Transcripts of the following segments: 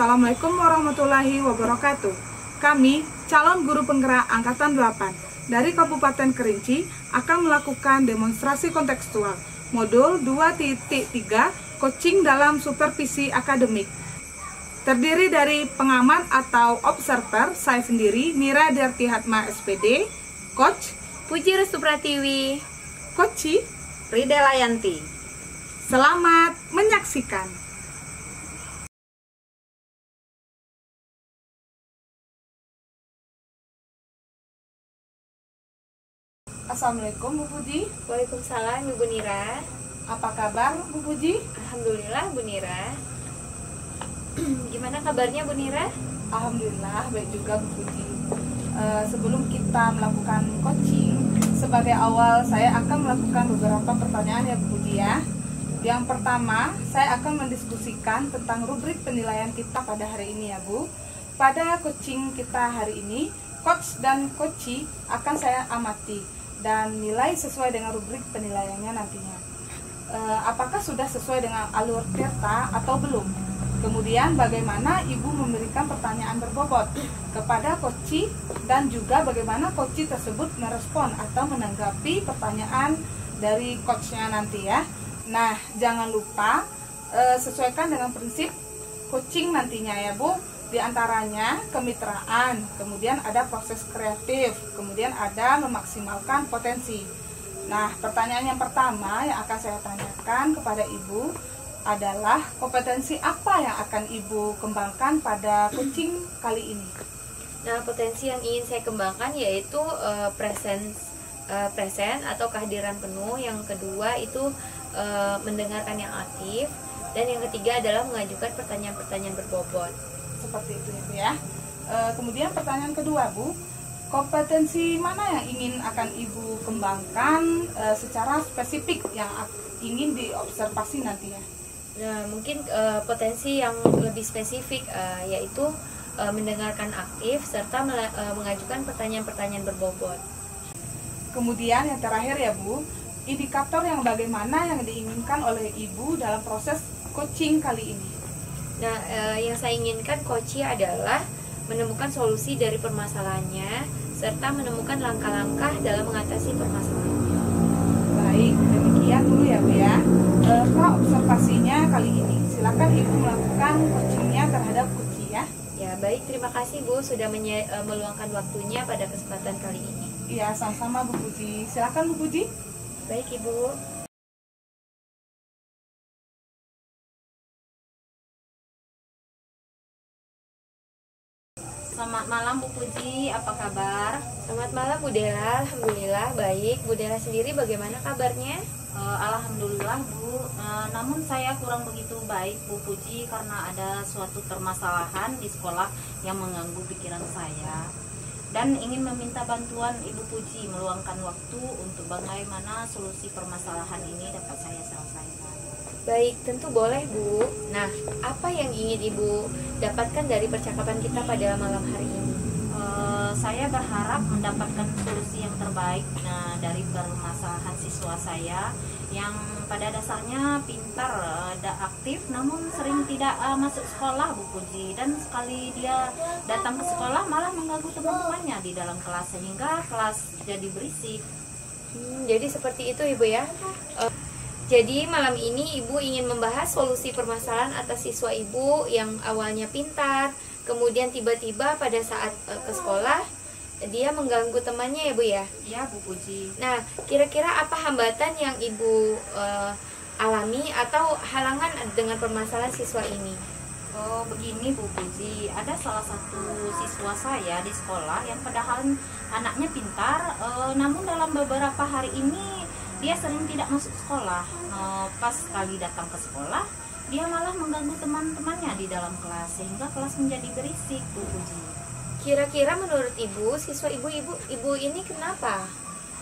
Assalamualaikum warahmatullahi wabarakatuh. Kami, calon guru penggerak Angkatan 8 dari Kabupaten Kerinci akan melakukan demonstrasi kontekstual modul 2.3 coaching dalam supervisi akademik. Terdiri dari pengamat atau observer, saya sendiri, Mira Derti Hatma SPD, Coach Puji Restu Pratiwi, Coachi Rida Layanti. Selamat menyaksikan. Assalamualaikum Bu Puji. Waalaikumsalam Ibu Nira. Apa kabar Bu Puji? Alhamdulillah Bu Nira. Gimana kabarnya Bu Nira? Alhamdulillah baik juga Bu Puji. Sebelum kita melakukan coaching, sebagai awal saya akan melakukan beberapa pertanyaan ya Bu Puji ya. Yang pertama, saya akan mendiskusikan tentang rubrik penilaian kita pada hari ini ya Bu. Pada coaching kita hari ini, coach dan coachee akan saya amati dan nilai sesuai dengan rubrik penilaiannya nantinya. Apakah sudah sesuai dengan alur tirta atau belum? Kemudian bagaimana Ibu memberikan pertanyaan berbobot kepada coachee dan juga bagaimana coachee tersebut merespon atau menanggapi pertanyaan dari coachnya nanti ya. Nah, jangan lupa sesuaikan dengan prinsip coaching nantinya ya Bu. Di antaranya kemitraan, kemudian ada proses kreatif, kemudian ada memaksimalkan potensi. Nah, pertanyaan yang pertama yang akan saya tanyakan kepada Ibu adalah kompetensi apa yang akan Ibu kembangkan pada coaching kali ini? Nah, potensi yang ingin saya kembangkan yaitu present atau kehadiran penuh. Yang kedua itu mendengarkan yang aktif, dan yang ketiga adalah mengajukan pertanyaan-pertanyaan berbobot. Seperti itu ya Bu ya. Kemudian pertanyaan kedua Bu, kompetensi mana yang ingin akan Ibu kembangkan secara spesifik yang ingin diobservasi nanti ya? Nah, mungkin potensi yang lebih spesifik yaitu mendengarkan aktif serta mengajukan pertanyaan-pertanyaan berbobot. Kemudian yang terakhir ya Bu, indikator yang bagaimana yang diinginkan oleh Ibu dalam proses coaching kali ini? Nah, yang saya inginkan coachee adalah menemukan solusi dari permasalahannya serta menemukan langkah-langkah dalam mengatasi permasalahannya. Baik, demikian dulu ya Bu ya. Observasinya kali ini. Silakan Ibu melakukan coachingnya terhadap coachee ya. Ya, baik, terima kasih Bu sudah meluangkan waktunya pada kesempatan kali ini. Iya, sama-sama Bu Puji. Silakan Bu Puji. Baik Ibu. Selamat malam Bu Puji, apa kabar? Selamat malam Bu Dela, alhamdulillah baik. Bu Dela sendiri bagaimana kabarnya? Alhamdulillah Bu, namun saya kurang begitu baik Bu Puji karena ada suatu permasalahan di sekolah yang mengganggu pikiran saya dan ingin meminta bantuan Ibu Puji meluangkan waktu untuk bagaimana solusi permasalahan ini dapat saya selesaikan. Baik, tentu boleh Bu. Nah, apa yang ingin Ibu dapatkan dari percakapan kita pada malam hari ini? Saya berharap mendapatkan solusi yang terbaik dari permasalahan siswa saya yang pada dasarnya pintar, aktif, namun sering tidak masuk sekolah Bu Puji, dan sekali dia datang ke sekolah malah mengganggu teman-temannya di dalam kelas sehingga kelas jadi berisik. Jadi seperti itu Ibu ya. Jadi malam ini Ibu ingin membahas solusi permasalahan atas siswa Ibu yang awalnya pintar, kemudian tiba-tiba pada saat ke sekolah dia mengganggu temannya ya Bu ya? Ya Bu Puji. Nah, kira-kira apa hambatan yang Ibu alami atau halangan dengan permasalahan siswa ini? Oh begini Bu Puji, ada salah satu siswa saya di sekolah yang padahal anaknya pintar, namun dalam beberapa hari ini dia sering tidak masuk sekolah. Pas kali datang ke sekolah, dia malah mengganggu teman-temannya di dalam kelas sehingga kelas menjadi berisik Bu Puji. Kira-kira menurut Ibu, siswa Ibu ini kenapa?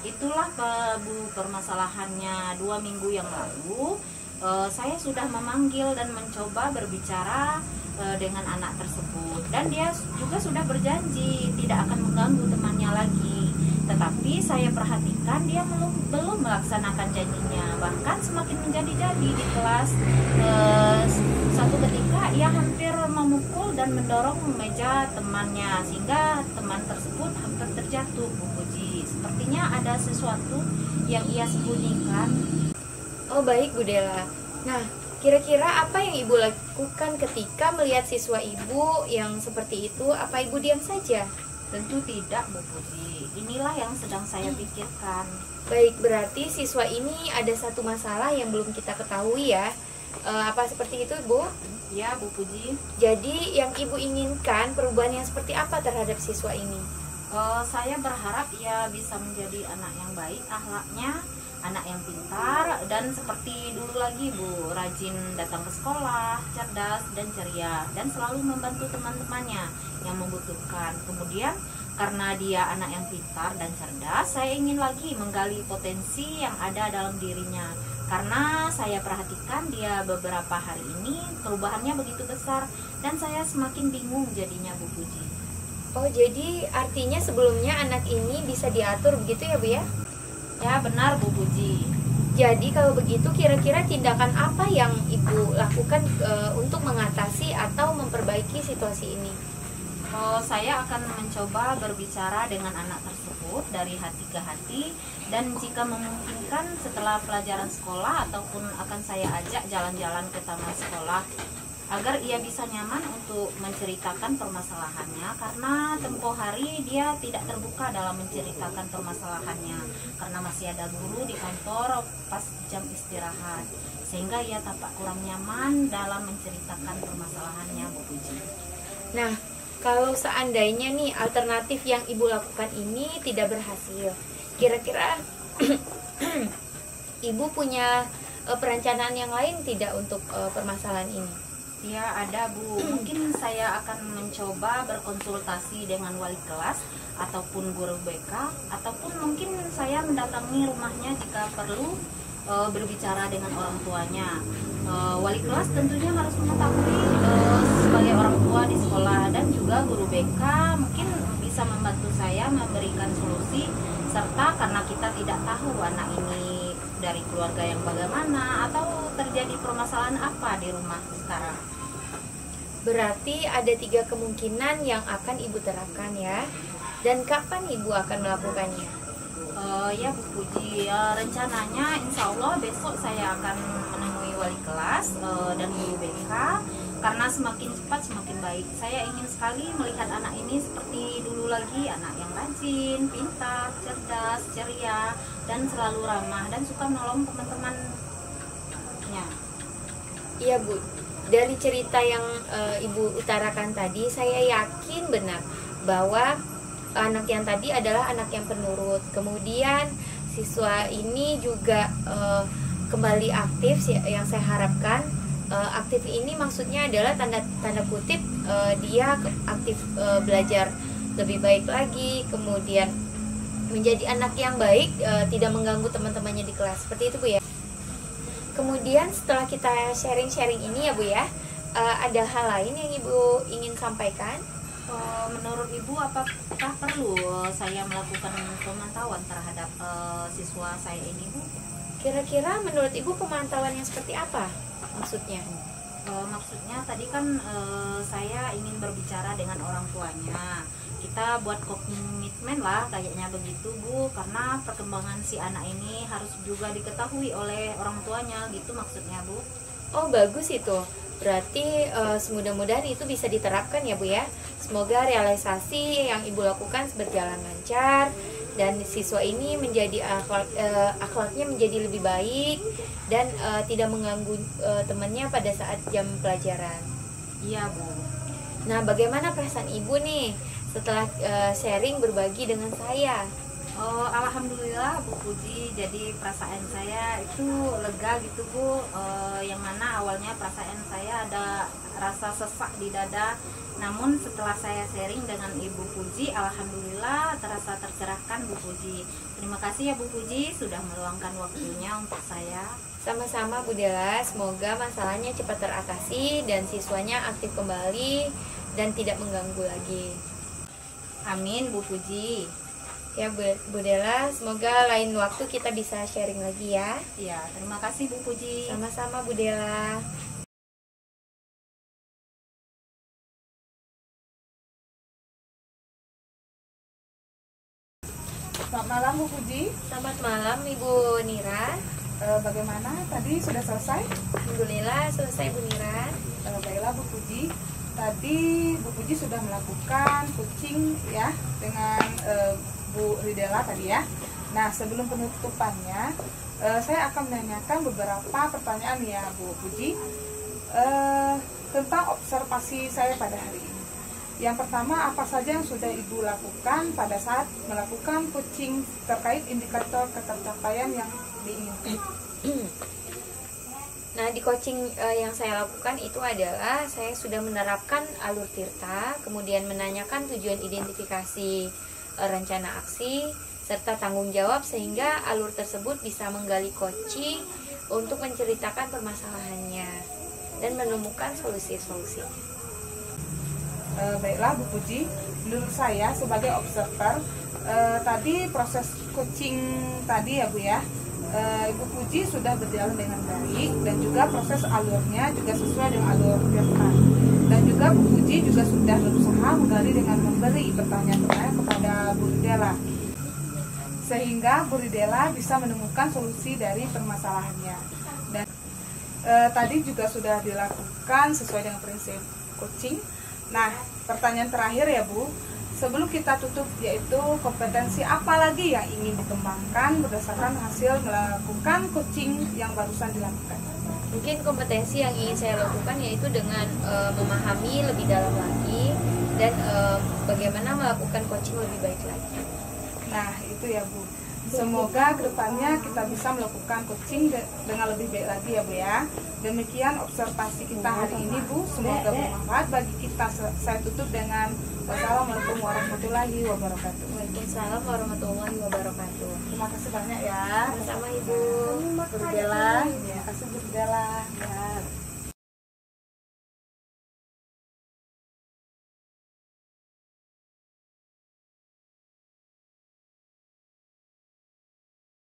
Itulah Bu permasalahannya. 2 minggu yang lalu saya sudah memanggil dan mencoba berbicara dengan anak tersebut, dan dia juga sudah berjanji tidak akan mengganggu temannya lagi. Tetapi saya perhatikan dia belum melaksanakan janjinya, bahkan semakin menjadi-jadi di kelas. Satu ketika ia hampir memukul dan mendorong meja temannya sehingga teman tersebut hampir terjatuh, Bu Puji. Sepertinya ada sesuatu yang ia sembunyikan. Oh baik Bu Dela. Nah, kira-kira apa yang Ibu lakukan ketika melihat siswa Ibu yang seperti itu? Apa Ibu diam saja? Tentu tidak, Bu Puji. Inilah yang sedang saya pikirkan. Baik, berarti siswa ini ada satu masalah yang belum kita ketahui ya. Apa seperti itu Ibu? Ya, Bu Puji. Jadi yang Ibu inginkan perubahan yang seperti apa terhadap siswa ini? Saya berharap ia bisa menjadi anak yang baik akhlaknya, anak yang pintar, dan seperti dulu lagi Bu, rajin datang ke sekolah, cerdas dan ceria, dan selalu membantu teman-temannya yang membutuhkan. Kemudian karena dia anak yang pintar dan cerdas, saya ingin lagi menggali potensi yang ada dalam dirinya. Karena saya perhatikan dia beberapa hari ini perubahannya begitu besar, dan saya semakin bingung jadinya, Bu Puji. Oh, jadi artinya sebelumnya anak ini bisa diatur begitu ya Bu ya? Ya benar, Bu Puji. Jadi kalau begitu kira-kira tindakan apa yang Ibu lakukan untuk mengatasi atau memperbaiki situasi ini? Saya akan mencoba berbicara dengan anak tersebut dari hati ke hati, dan jika memungkinkan setelah pelajaran sekolah ataupun akan saya ajak jalan-jalan ke taman sekolah agar ia bisa nyaman untuk menceritakan permasalahannya, karena tempo hari dia tidak terbuka dalam menceritakan permasalahannya karena masih ada guru di kantor pas jam istirahat, sehingga ia tampak kurang nyaman dalam menceritakan permasalahannya, Bu Puji. Nah, kalau seandainya nih alternatif yang Ibu lakukan ini tidak berhasil, kira-kira Ibu punya perencanaan yang lain tidak untuk permasalahan ini? Ya ada, Bu. Mungkin saya akan mencoba berkonsultasi dengan wali kelas ataupun guru BK, ataupun mungkin saya mendatangi rumahnya jika perlu berbicara dengan orang tuanya. Wali kelas tentunya harus mengetahui sebagai orang tua di sekolah, dan juga guru BK mungkin bisa membantu saya memberikan solusi, serta karena kita tidak tahu anak ini dari keluarga yang bagaimana atau terjadi permasalahan apa di rumah sekarang. Berarti ada 3 kemungkinan yang akan Ibu terapkan ya. Dan kapan Ibu akan melakukannya? Ya Bu Puji, rencananya insya Allah besok saya akan menemui wali kelas dan guru BK, karena semakin cepat semakin baik. Saya ingin sekali melihat anak ini seperti dulu lagi, anak yang rajin, pintar, cerdas, ceria, dan selalu ramah dan suka menolong teman-temannya. Iya Bu, dari cerita yang Ibu utarakan tadi, saya yakin benar bahwa anak yang tadi adalah anak yang penurut. Kemudian siswa ini juga kembali aktif. Yang saya harapkan aktif ini maksudnya adalah tanda kutip dia aktif belajar lebih baik lagi, kemudian menjadi anak yang baik, tidak mengganggu teman-temannya di kelas. Seperti itu Bu ya. Kemudian setelah kita sharing-sharing ini ya Bu ya, ada hal lain yang Ibu ingin sampaikan? Menurut Ibu, apakah perlu saya melakukan pemantauan terhadap siswa saya ini, Bu? Kira-kira menurut Ibu pemantauan yang seperti apa maksudnya? Maksudnya tadi kan saya ingin berbicara dengan orang tuanya. Kita buat komitmen lah kayaknya begitu, Bu, karena perkembangan si anak ini harus juga diketahui oleh orang tuanya, gitu maksudnya, Bu. Oh bagus itu. Berarti semudah-mudahan itu bisa diterapkan ya Bu ya. Semoga realisasi yang Ibu lakukan berjalan lancar dan siswa ini menjadi akhlaknya menjadi lebih baik dan tidak mengganggu temannya pada saat jam pelajaran. Iya Bu. Nah, bagaimana perasaan Ibu nih setelah sharing berbagi dengan saya? Alhamdulillah Bu Puji, jadi perasaan saya itu lega gitu Bu, yang mana awalnya perasaan saya ada rasa sesak di dada, namun setelah saya sharing dengan Ibu Puji, alhamdulillah terasa tercerahkan Bu Puji. Terima kasih ya Bu Puji sudah meluangkan waktunya untuk saya. Sama-sama Bu Dela, semoga masalahnya cepat teratasi dan siswanya aktif kembali dan tidak mengganggu lagi. Amin Bu Puji. Ya Bu Dela, semoga lain waktu kita bisa sharing lagi ya. Ya, terima kasih Bu Puji. Sama-sama Bu Dela. Selamat malam Bu Puji. Selamat malam Ibu Nira. Bagaimana? Tadi sudah selesai? Alhamdulillah selesai Bu Nira. Baiklah Bu Puji. Tadi Bu Puji sudah melakukan coaching ya dengan Bu Ridela tadi ya. Nah, sebelum penutupannya, saya akan menanyakan beberapa pertanyaan ya Bu Puji tentang observasi saya pada hari ini. Yang pertama, apa saja yang sudah Ibu lakukan pada saat melakukan coaching terkait indikator ketercapaian yang diinginkan? Nah, di coaching yang saya lakukan itu adalah saya sudah menerapkan alur tirta, kemudian menanyakan tujuan identifikasi rencana aksi, serta tanggung jawab sehingga alur tersebut bisa menggali coaching untuk menceritakan permasalahannya dan menemukan solusi-solusinya. Baiklah Bu Puji, menurut saya sebagai observer tadi proses coaching tadi ya Bu ya, Ibu Puji sudah berjalan dengan baik dan juga proses alurnya juga sesuai dengan alur tirta. Dan juga Bu Puji juga sudah berusaha menggali dengan memberi pertanyaan-pertanyaan kepada Bu Ridela sehingga Bu Ridela bisa menemukan solusi dari permasalahannya. Dan tadi juga sudah dilakukan sesuai dengan prinsip coaching. Nah, pertanyaan terakhir ya Bu, sebelum kita tutup, yaitu kompetensi apa lagi yang ingin dikembangkan berdasarkan hasil melakukan coaching yang barusan dilakukan? Mungkin kompetensi yang ingin saya lakukan yaitu dengan memahami lebih dalam lagi dan bagaimana melakukan coaching lebih baik lagi. Nah, itu ya Bu. Semoga kedepannya kita bisa melakukan coaching dengan lebih baik lagi ya Bu ya. Demikian observasi kita hari ini Bu. Semoga bermanfaat bagi kita. Saya tutup dengan wassalamualaikum warahmatullahi wabarakatuh. Waalaikumsalam warahmatullahi wabarakatuh. Terima kasih banyak ya. Sama-sama Ibu. Bu Ridela. Terima kasih Bu Ridela. Ya.